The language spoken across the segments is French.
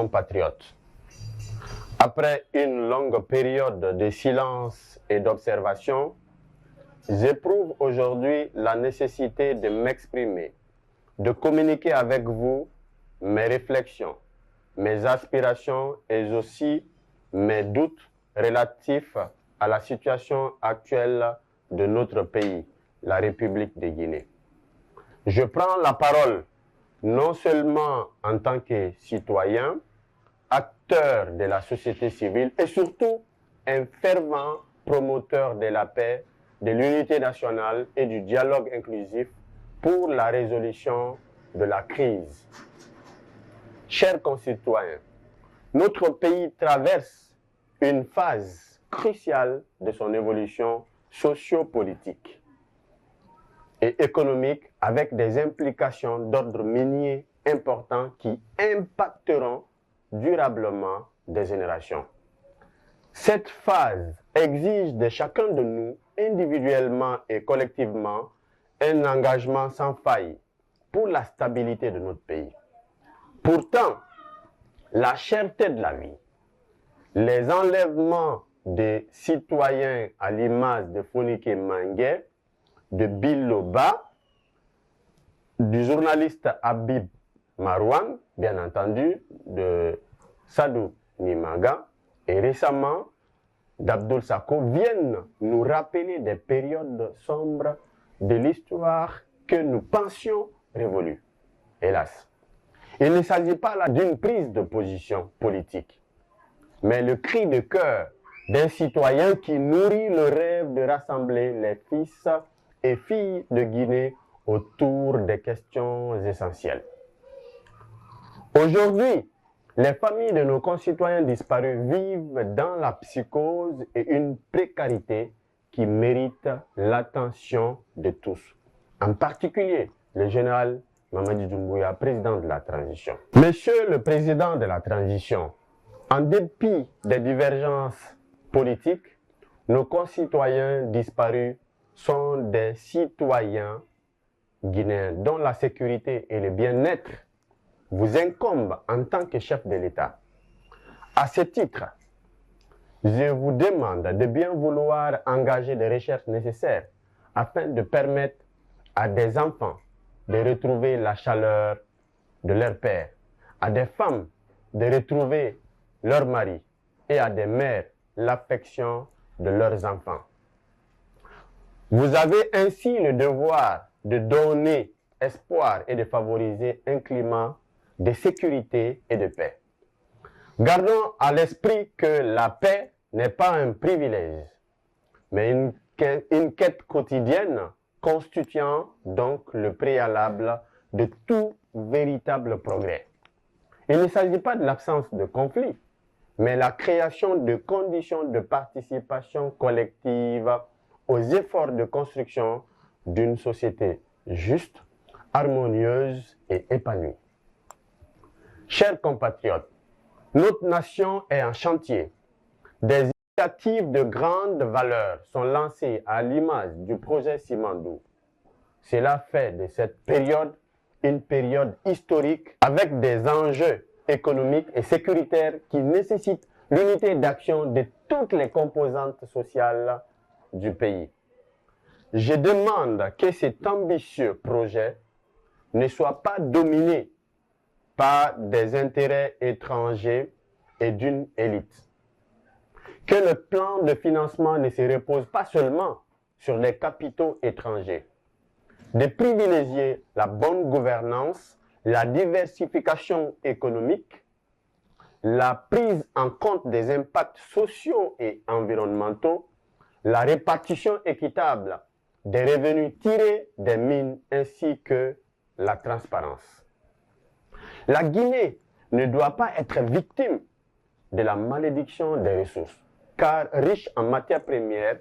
compatriotes, après une longue période de silence et d'observation, j'éprouve aujourd'hui la nécessité de m'exprimer, de communiquer avec vous mes réflexions, mes aspirations et aussi mes doutes relatifs à la situation actuelle de notre pays, la République de Guinée. Je prends la parole non seulement en tant que citoyen, acteur de la société civile et surtout un fervent promoteur de la paix, de l'unité nationale et du dialogue inclusif pour la résolution de la crise. Chers concitoyens, notre pays traverse une phase cruciale de son évolution socio-politique et économique avec des implications d'ordre minier importants qui impacteront durablement des générations. Cette phase exige de chacun de nous, individuellement et collectivement, un engagement sans faille pour la stabilité de notre pays. Pourtant, la cherté de la vie, les enlèvements des citoyens à l'image de Founike Mangué, de Biloba, du journaliste Habib Marouane, bien entendu, de Sadou Nimaga, et récemment d'Abdoul Sako, viennent nous rappeler des périodes sombres de l'histoire que nous pensions révolue. Hélas, il ne s'agit pas là d'une prise de position politique, mais le cri de cœur d'un citoyen qui nourrit le rêve de rassembler les fils et filles de Guinée autour des questions essentielles. Aujourd'hui, les familles de nos concitoyens disparus vivent dans la psychose et une précarité qui mérite l'attention de tous, en particulier le général Mamadi Doumbouya, président de la transition. Monsieur le président de la transition, en dépit des divergences politiques, nos concitoyens disparus sont des citoyens guinéens dont la sécurité et le bien-être vous incombent en tant que chef de l'État. À ce titre, je vous demande de bien vouloir engager des recherches nécessaires afin de permettre à des enfants de retrouver la chaleur de leur père, à des femmes de retrouver leur mari et à des mères l'affection de leurs enfants. Vous avez ainsi le devoir de donner espoir et de favoriser un climat de sécurité et de paix. Gardons à l'esprit que la paix n'est pas un privilège, mais une quête quotidienne constituant donc le préalable de tout véritable progrès. Il ne s'agit pas de l'absence de conflit, mais la création de conditions de participation collective aux efforts de construction d'une société juste, harmonieuse et épanouie. Chers compatriotes, notre nation est en chantier. Des initiatives de grande valeur sont lancées à l'image du projet Simandou. Cela fait de cette période une période historique avec des enjeux économiques et sécuritaires qui nécessitent l'unité d'action de toutes les composantes sociales du pays. Je demande que cet ambitieux projet ne soit pas dominé par des intérêts étrangers et d'une élite. Que le plan de financement ne se repose pas seulement sur les capitaux étrangers. De privilégier la bonne gouvernance, la diversification économique, la prise en compte des impacts sociaux et environnementaux, la répartition équitable des revenus tirés des mines ainsi que la transparence. La Guinée ne doit pas être victime de la malédiction des ressources, car riche en matières premières,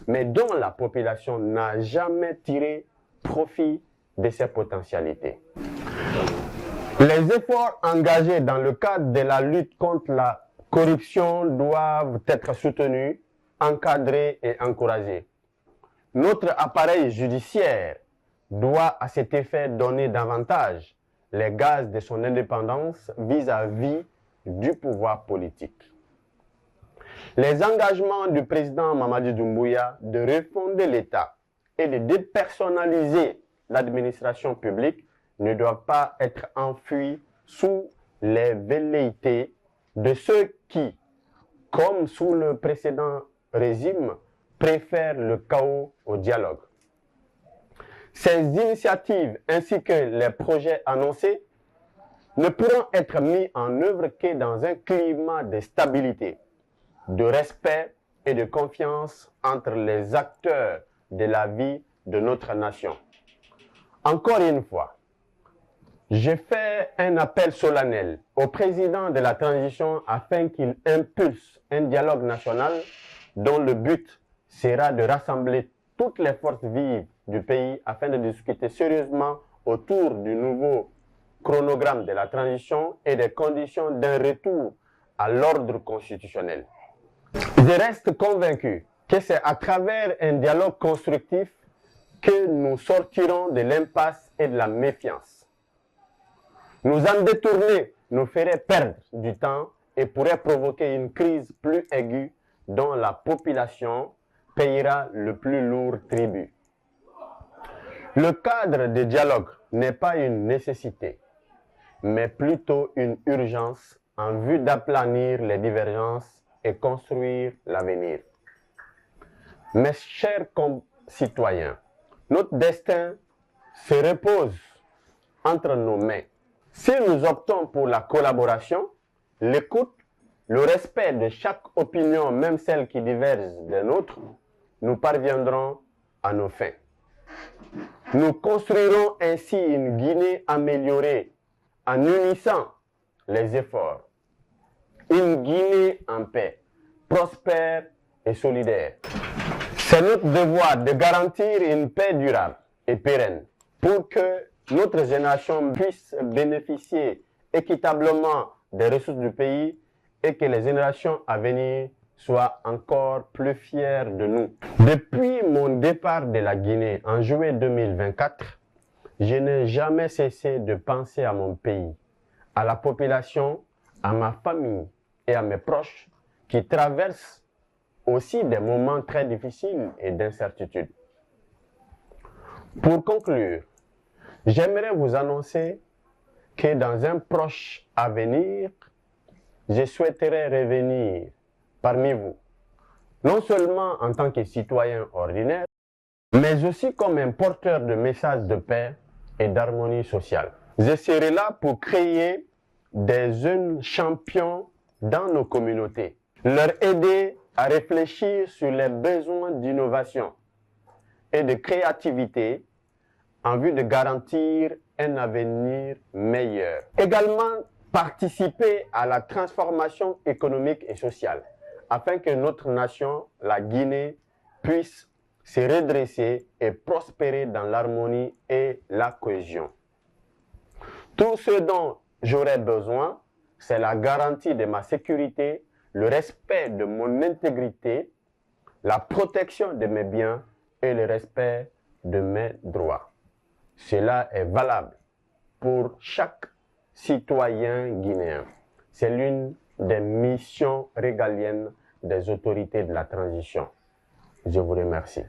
mais dont la population n'a jamais tiré profit de ses potentialités. Les efforts engagés dans le cadre de la lutte contre la corruption doivent être soutenus, encadrés et encouragés. Notre appareil judiciaire doit à cet effet donner davantage les gages de son indépendance vis-à-vis du pouvoir politique. Les engagements du président Mamadi Doumbouya de refonder l'État et de dépersonnaliser l'administration publique ne doivent pas être enfuis sous les velléités de ceux qui, comme sous le précédent régime, préfèrent le chaos au dialogue. Ces initiatives ainsi que les projets annoncés ne pourront être mis en œuvre que dans un climat de stabilité, de respect et de confiance entre les acteurs de la vie de notre nation. Encore une fois, je fais un appel solennel au président de la transition afin qu'il impulse un dialogue national dont le but sera de rassembler toutes les forces vives du pays afin de discuter sérieusement autour du nouveau chronogramme de la transition et des conditions d'un retour à l'ordre constitutionnel. Je reste convaincu que c'est à travers un dialogue constructif que nous sortirons de l'impasse et de la méfiance. Nous en détourner nous ferait perdre du temps et pourrait provoquer une crise plus aiguë dont la population payera le plus lourd tribut. Le cadre de dialogue n'est pas une nécessité, mais plutôt une urgence en vue d'aplanir les divergences et construire l'avenir. Mes chers concitoyens, notre destin se repose entre nos mains. Si nous optons pour la collaboration, l'écoute, le respect de chaque opinion, même celle qui diverge des nôtres, nous parviendrons à nos fins. Nous construirons ainsi une Guinée améliorée en unissant les efforts. Une Guinée en paix, prospère et solidaire. C'est notre devoir de garantir une paix durable et pérenne pour que notre génération puisse bénéficier équitablement des ressources du pays et que les générations à venir soient encore plus fiers de nous. Depuis mon départ de la Guinée en juillet 2024, je n'ai jamais cessé de penser à mon pays, à la population, à ma famille et à mes proches qui traversent aussi des moments très difficiles et d'incertitude. Pour conclure, j'aimerais vous annoncer que dans un proche avenir, je souhaiterais revenir parmi vous, non seulement en tant que citoyen ordinaire, mais aussi comme un porteur de messages de paix et d'harmonie sociale. Je serai là pour créer des jeunes champions dans nos communautés, leur aider à réfléchir sur les besoins d'innovation et de créativité en vue de garantir un avenir meilleur. Également, participer à la transformation économique et sociale afin que notre nation, la Guinée, puisse se redresser et prospérer dans l'harmonie et la cohésion. Tout ce dont j'aurai besoin, c'est la garantie de ma sécurité, le respect de mon intégrité, la protection de mes biens et le respect de mes droits. Cela est valable pour chaque citoyen guinéen. C'est l'une des missions régaliennes des autorités de la transition. Je vous remercie.